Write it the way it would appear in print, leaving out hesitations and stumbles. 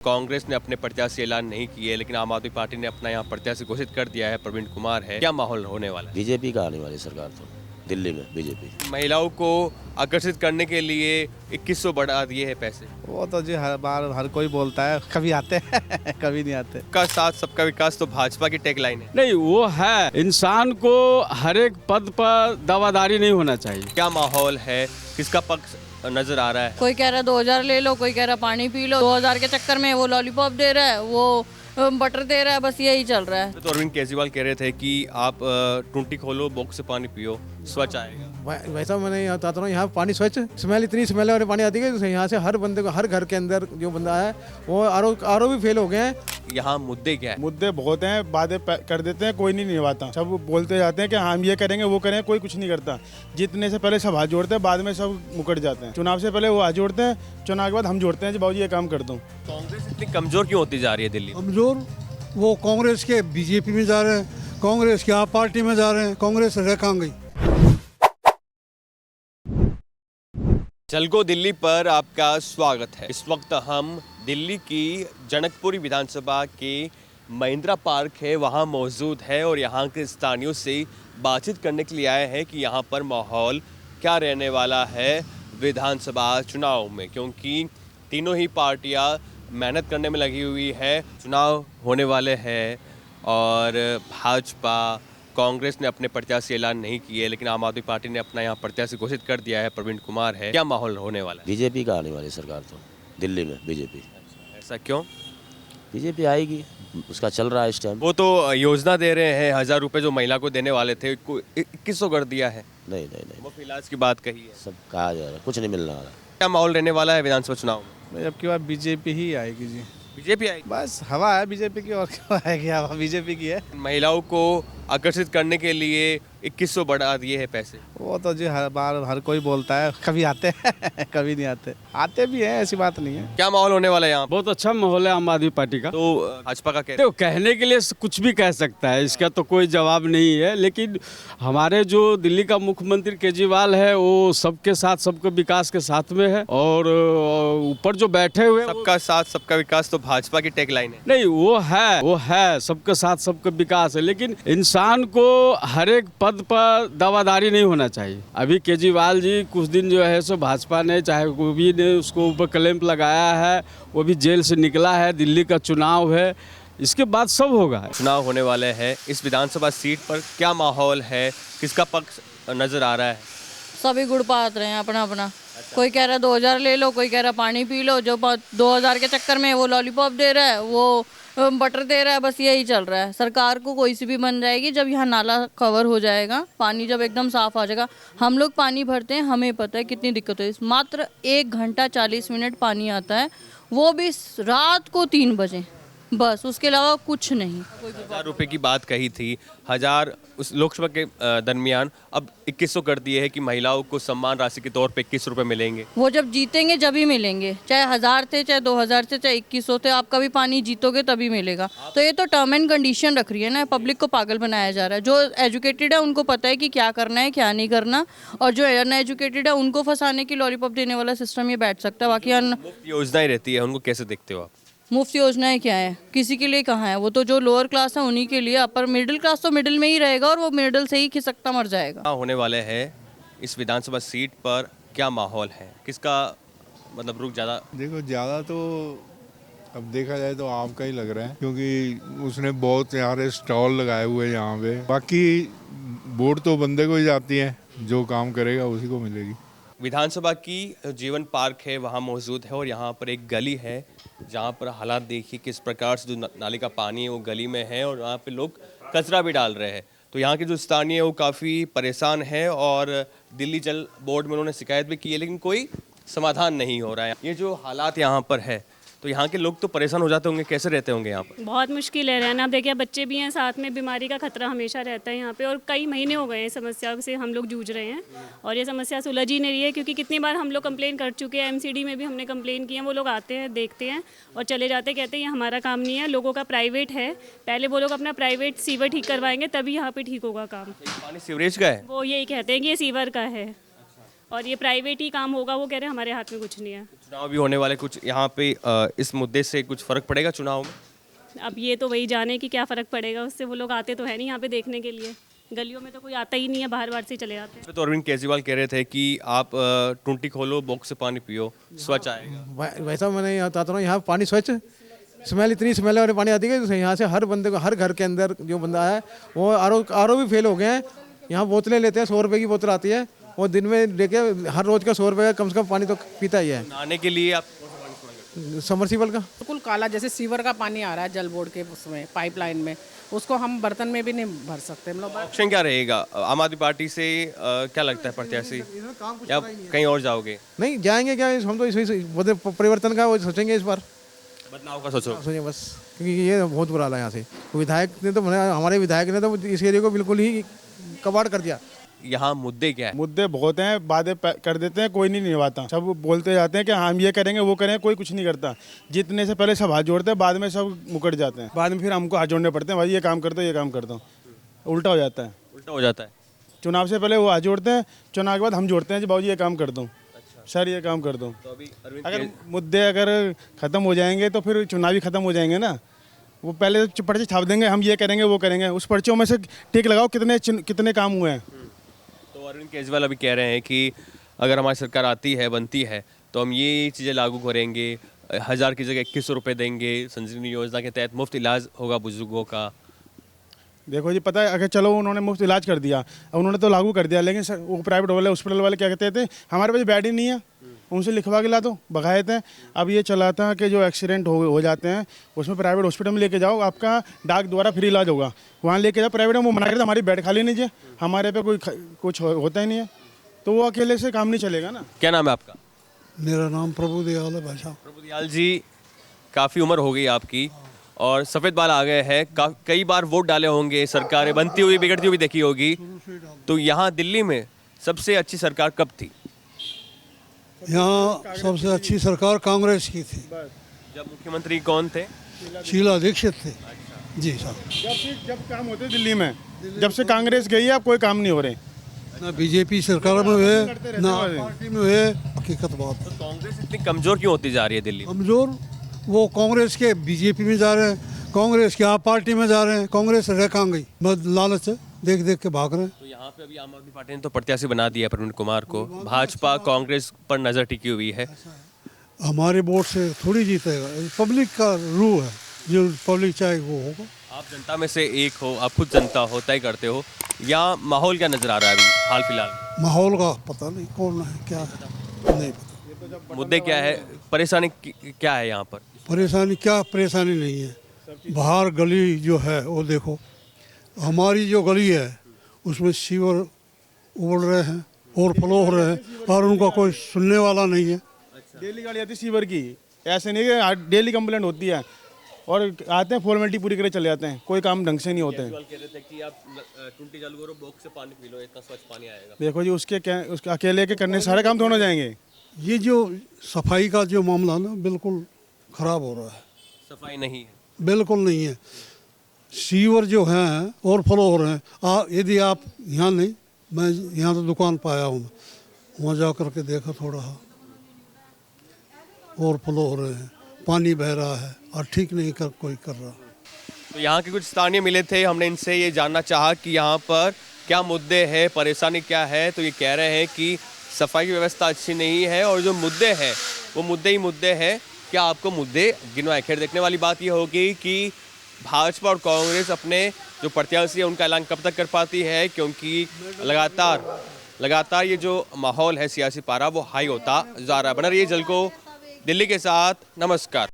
कांग्रेस ने अपने प्रत्याशी ऐलान नहीं किए, लेकिन आम आदमी पार्टी ने अपना यहाँ प्रत्याशी घोषित कर दिया है। प्रवीण कुमार है। क्या माहौल होने वाला है? बीजेपी का आने वाली सरकार तो दिल्ली में बीजेपी। महिलाओं को आकर्षित करने के लिए 2100 बढ़ा दिए हैं पैसे। वो तो जी हर बार हर कोई बोलता है, कभी आते हैं कभी नहीं आते। सबका साथ सबका विकास तो भाजपा की टैगलाइन है। नहीं, वो है, इंसान को हर एक पद पर दावादारी नहीं होना चाहिए। क्या माहौल है, किसका पक्ष नजर आ रहा है? कोई कह रहा है 2000 ले लो, कोई कह रहा है पानी पी लो। 2000 के चक्कर में वो लॉलीपॉप दे रहा है, वो बटर दे रहा है, बस यही चल रहा है। तो अरविंद केजरीवाल कह रहे थे कि आप टूटी खोलो, बॉक्स से पानी पियो, स्वच्छ आएगा। वैसा मैंने यहाँ बताता हूँ, यहाँ पानी स्वच्छ, स्मेल इतनी स्मेल वाले पानी आती है कि यहाँ से हर बंदे को, हर घर के अंदर जो बंदा है वो आरओ भी फेल हो गए हैं। यहाँ मुद्दे क्या है? मुद्दे बहुत हैं, वादे कर देते हैं, कोई नहीं निभाता। सब बोलते जाते हैं कि हम ये करेंगे वो करेंगे, कोई कुछ नहीं करता। जीतने से पहले सब हाथ जोड़ते हैं, बाद में सब मुकर जाते हैं। चुनाव से पहले वो हाथ जोड़ते हैं, चुनाव के बाद हम जोड़ते हैं जी बाबू ये काम कर दो। कांग्रेस इतनी कमजोर क्यों होती जा रही है दिल्ली में? कमजोर वो कांग्रेस के बीजेपी में जा रहे हैं, कांग्रेस के आप पार्टी में जा रहे हैं, कांग्रेस रह कहाँ गई। चलगो दिल्ली पर आपका स्वागत है। इस वक्त हम दिल्ली की जनकपुरी विधानसभा के महिंद्रा पार्क है वहाँ मौजूद है और यहाँ के स्थानीयों से बातचीत करने के लिए आए हैं कि यहाँ पर माहौल क्या रहने वाला है विधानसभा चुनाव में, क्योंकि तीनों ही पार्टियाँ मेहनत करने में लगी हुई है। चुनाव होने वाले हैं और भाजपा कांग्रेस ने अपने प्रत्याशी ऐलान नहीं किए, लेकिन आम आदमी पार्टी ने अपना यहाँ प्रत्याशी घोषित कर दिया है। प्रवीण कुमार है। क्या माहौल होने वाला है? बीजेपी का आने वाली सरकार तो दिल्ली में बीजेपी। ऐसा क्यों? बीजेपी आएगी, उसका चल रहा है इस टाइम। वो तो योजना दे रहे हैं, 1000 रुपये जो महिला को देने वाले थे 2100 कर दिया है। नहीं, मुफ्त इलाज की बात कही है। सब कहा जा रहा है, कुछ नहीं मिलने वाला। क्या माहौल रहने वाला है विधानसभा चुनाव में? अब की बार बीजेपी ही आएगी जी। बीजेपी आएगी। बस हवा है बीजेपी की, और क्या आएगी, हवा बीजेपी की है। महिलाओं को आकर्षित करने के लिए 2100 बढ़ा दिए हैं पैसे। वो तो जी हर बार हर कोई बोलता है, कभी आते हैं कभी नहीं आते। आते भी हैं, ऐसी बात नहीं है। क्या माहौल होने वाला है यहाँ? बहुत अच्छा माहौल है आम आदमी पार्टी का। तो भाजपा का तो कहने के लिए कुछ भी कह सकता है, इसका तो कोई जवाब नहीं है। लेकिन हमारे जो दिल्ली का मुख्यमंत्री केजरीवाल है वो सबके साथ, सबके विकास के साथ में है और ऊपर जो बैठे हुए सबका साथ सबका विकास तो भाजपा की टैगलाइन है। नहीं, वो है, सबके साथ सबका विकास है, लेकिन इंसान को हर एक पद पर दावादारी नहीं होना चाहिए। अभी केजरीवाल जी कुछ दिन जो है सो भाजपा ने, चाहे कोई भी ने उसको ऊपर क्लैंप लगाया है, वो भी जेल से निकला है। दिल्ली का चुनाव है, इसके बाद सब होगा। चुनाव होने वाले हैं। इस विधानसभा सीट पर क्या माहौल है, किसका पक्ष नजर आ रहा है? सभी गुड़ पात रहे हैं अपना अपना। कोई कह रहा है 2000 ले लो, कोई कह रहा है पानी पी लो। जो 2000 के चक्कर में वो लॉलीपॉप दे रहा है, वो बटर दे रहा है, बस यही चल रहा है। सरकार को कोई सी भी बन जाएगी, जब यहाँ नाला कवर हो जाएगा, पानी जब एकदम साफ आ जाएगा। हम लोग पानी भरते हैं, हमें पता है कितनी दिक्कत है। मात्र 1 घंटा 40 मिनट पानी आता है, वो भी रात को 3 बजे, बस उसके अलावा कुछ नहीं। 1000 रुपये की बात कही थी, 1000 उस लोकसभा के दरमियान, अब 2100 कर दिए हैं कि महिलाओं को सम्मान राशि के तौर पे 21 रुपये मिलेंगे। वो जब जीतेंगे जब ही मिलेंगे, चाहे 1000 थे, चाहे 2000 थे, चाहे 2100 थे। आप कभी पानी जीतोगे तभी मिलेगा। तो ये तो टर्म एंड कंडीशन रख रही है ना, पब्लिक को पागल बनाया जा रहा है। जो एजुकेटेड है उनको पता है कि क्या करना है क्या नहीं करना, और जो अनएजुकेटेड है उनको फंसाने की लॉलीपॉप देने वाला सिस्टम ये बैठ सकता है। बाकी मुफ्त योजनाएं रहती है, उनको कैसे देखते हो आप? मुफ्त योजनाएं क्या है, किसी के लिए कहाँ है? वो तो जो लोअर क्लास है उन्हीं के लिए। अपर मिडिल क्लास तो मिडिल में ही रहेगा और वो मिडिल से ही खिसकता मर जाएगा। होने वाले हैं इस विधानसभा सीट पर क्या माहौल है, किसका मतलब रुख ज़्यादा? देखो ज़्यादा तो अब देखा जाए तो आपका ही लग रहा है, क्योंकि उसने बहुत सारे स्टॉल लगाए हुए हैं यहाँ पे। बाकी वोट तो बंदे को ही जाती है, जो काम करेगा उसी को मिलेगी। विधानसभा की जीवन पार्क है वहाँ मौजूद है और यहाँ पर एक गली है जहाँ पर हालात देखिए किस प्रकार से जो नाले का पानी है वो गली में है और वहाँ पे लोग कचरा भी डाल रहे हैं। तो यहाँ के जो स्थानीय है वो काफ़ी परेशान है और दिल्ली जल बोर्ड में उन्होंने शिकायत भी की है, लेकिन कोई समाधान नहीं हो रहा है। ये जो हालात यहाँ पर है तो यहाँ के लोग तो परेशान हो जाते होंगे, कैसे रहते होंगे यहाँ पर? बहुत मुश्किल है रहना। देखिए बच्चे भी हैं साथ में, बीमारी का खतरा हमेशा रहता है यहाँ पे और कई महीने हो गए हैं समस्या से हम लोग जूझ रहे हैं और ये समस्या सुलझ ही नहीं रही है, क्योंकि कितनी बार हम लोग कंप्लेन कर चुके हैं। एमसीडी में भी हमने कंप्लेन की है, वो लोग आते हैं, देखते हैं और चले जाते, कहते हैं ये हमारा काम नहीं है, लोगों का प्राइवेट है। पहले वो लोग अपना प्राइवेट सीवर ठीक करवाएंगे तभी यहाँ पर ठीक होगा काम। पानी सीवरेज का है? वो यही कहते हैं कि ये सीवर का है। और ये प्राइवेट ही काम होगा, वो कह रहे हैं हमारे हाथ में कुछ नहीं है। चुनाव भी होने वाले, कुछ यहाँ पे इस मुद्दे से कुछ फर्क पड़ेगा चुनाव में? अब ये तो वही जाने कि क्या फ़र्क पड़ेगा उससे, वो लोग आते तो है नहीं यहाँ पे देखने के लिए, गलियों में तो कोई आता ही नहीं है, बाहर बाहर से चले जाते हैं। तो अरविंद केजरीवाल कह रहे थे कि आप टूंटी खोलो, बॉक्स से पानी पियो, स्वच्छ आएगा। वैसा मैंने यहाँ बताता हूँ, यहाँ पानी स्वच्छ, स्मेल इतनी स्मेल वाले पानी आती है, यहाँ से हर बंदे को, हर घर के अंदर जो बंदा है वो आर ओ भी फेल हो गए हैं। यहाँ बोतलें लेते हैं, 100 रुपये की बोतल आती है, वो दिन में लेके हर रोज़ का 100 रुपये का कम से कम पानी तो पीता ही है। नहाने के लिए आप समरसीबल का बिल्कुल काला, जैसे सीवर का पानी आ रहा है जल बोर्ड के उसमें पाइपलाइन में, उसको हम बर्तन में भी नहीं भर सकते। मतलब ऑप्शन क्या रहेगा आम आदमी पार्टी से? क्या लगता है प्रत्याशी, या कहीं और जाओगे? नहीं जाएंगे क्या, हम तो इस परिवर्तन का वो सोचेंगे, इस बार बदलाव का सोचो। सोचेंगे बस, क्योंकि ये बहुत बुरा हाल है यहाँ से। विधायक ने तो, हमारे विधायक ने तो इस एरिया को बिल्कुल ही कबाड़ कर दिया। यहाँ मुद्दे क्या है? मुद्दे बहुत हैं, वादे कर देते हैं, कोई नहीं निभाता। सब बोलते जाते हैं कि हम ये करेंगे वो करेंगे, कोई कुछ नहीं करता। जीतने से पहले सब हाथ जोड़ते हैं, बाद में सब मुकर जाते हैं, बाद में फिर हमको हाथ जोड़ने पड़ते हैं, भाई ये काम करता हूँ, ये काम करता हूँ। उल्टा हो जाता है, उल्टा हो जाता है। चुनाव से पहले वो हाथ जोड़ते हैं, चुनाव के बाद हम जोड़ते हैं जी बाबू ये काम कर दूँ, सर ये काम कर दूँ। अगर मुद्दे अगर ख़त्म हो जाएंगे तो फिर चुनाव भी ख़त्म हो जाएंगे ना। वो पहले पर्चे छाप देंगे, हम ये करेंगे वो करेंगे, उस पर्चों में से टिक लगाओ कितने काम हुए हैं। तो अरविंद केजरीवाल अभी कह रहे हैं कि अगर हमारी सरकार आती है, बनती है, तो हम ये चीज़ें लागू करेंगे, 1000 की जगह 2100 रुपये देंगे, संजीवनी योजना के तहत मुफ्त इलाज होगा बुजुर्गों का। देखो जी, पता है, अगर चलो उन्होंने मुफ्त इलाज कर दिया, उन्होंने तो लागू कर दिया, लेकिन वो प्राइवेट वाले हॉस्पिटल वाले क्या कहते थे, हमारे पास बेड ही नहीं है, उनसे लिखवा के ला दो, भगाए थे। अब ये चला था कि जो एक्सीडेंट हो जाते हैं उसमें प्राइवेट हॉस्पिटल में लेके जाओ, आपका डाक द्वारा फ्री इलाज होगा, वहाँ लेके जाओ। प्राइवेट में वो मना करते हमारी बेड खाली नहीं है, हमारे पे कोई कुछ होता ही नहीं है, तो वो अकेले से काम नहीं चलेगा ना। क्या नाम है आपका? मेरा नाम प्रभु दयाल है भाई साहब। प्रभु दयाल जी, काफ़ी उम्र हो गई आपकी और सफ़ेद बाल आ गए हैं, कई बार वोट डाले होंगे, सरकारें बनती हुई बिगड़ती हुई देखी होगी, तो यहाँ दिल्ली में सबसे अच्छी सरकार कब थी? यहाँ सबसे अच्छी सरकार कांग्रेस की थी। जब मुख्यमंत्री कौन थे? शीला दीक्षित थे। जी साहब। जब काम होते दिल्ली में, जब से कांग्रेस गई है अब कोई काम नहीं हो रहे, ना बीजेपी सरकार में हुए ना पार्टी में हुए, हकीकत बात है। कांग्रेस इतनी कमज़ोर क्यों होती जा रही है दिल्ली में? कमज़ोर वो कांग्रेस के बीजेपी में जा रहे हैं, कांग्रेस के आप पार्टी में जा रहे हैं, कांग्रेस रह कहाँ गई, बस लालच है, देख देख के भाग रहे हैं। तो यहाँ पे अभी आम आदमी पार्टी ने तो प्रत्याशी बना दिया प्रवीण कुमार को, भाजपा कांग्रेस पर नज़र टिकी हुई है। हमारे वोट से थोड़ी जीतेगा, पब्लिक का रूह है, जो पब्लिक चाहे वो होगा। आप जनता में से एक हो, आप खुद जनता हो, तय करते हो, या माहौल क्या नज़र आ रहा है अभी हाल फिलहाल? माहौल का पता नहीं कौन है क्या है, नहीं पता। मुद्दे क्या है, परेशानी क्या है यहाँ पर? परेशानी क्या, परेशानी नहीं है। बाहर गली जो है वो देखो, हमारी जो गली है उसमें सीवर उबड़ रहे हैं, ओवरफ्लो हो रहे हैं, और उनका कोई सुनने वाला नहीं है। डेली गाड़ी आती है सीवर की, ऐसे नहीं कि डेली कंप्लेंट होती है, और आते हैं फॉर्मेलिटी पूरी करे चले जाते हैं, कोई काम ढंग से नहीं होते हैं। कह रहे थे कि आप टूटी चालू करो, बॉक्स से पानी पी लो, इतना स्वच्छ पानी आएगा। देखो जी, उसके अकेले के करने सारे काम दोनों जाएंगे। ये जो सफाई का जो मामला ना बिल्कुल ख़राब हो रहा है। सफाई नहीं है, बिल्कुल नहीं है। सीवर जो हैं ओवरफ्लो हो रहे हैं। यदि आप यहाँ नहीं, मैं यहाँ तो दुकान पर आया हूँ, वहाँ जा कर के देखा, थोड़ा ओवरफ्लो हो रहे हैं, पानी बह रहा है, और ठीक नहीं कोई कर रहा। तो यहाँ के कुछ स्थानीय मिले थे, हमने इनसे ये जानना चाहा कि यहाँ पर क्या मुद्दे हैं, परेशानी क्या है, तो ये कह रहे हैं कि सफाई की व्यवस्था अच्छी नहीं है, और जो मुद्दे हैं वो मुद्दे ही मुद्दे हैं। क्या आपको मुद्दे गिनवाए? खैर, देखने वाली बात ये होगी कि भाजपा और कांग्रेस अपने जो प्रत्याशी है उनका ऐलान कब तक कर पाती है, क्योंकि लगातार ये जो माहौल है सियासी पारा वो हाई होता जा रहा है। बना रहिए जलको दिल्ली के साथ, नमस्कार।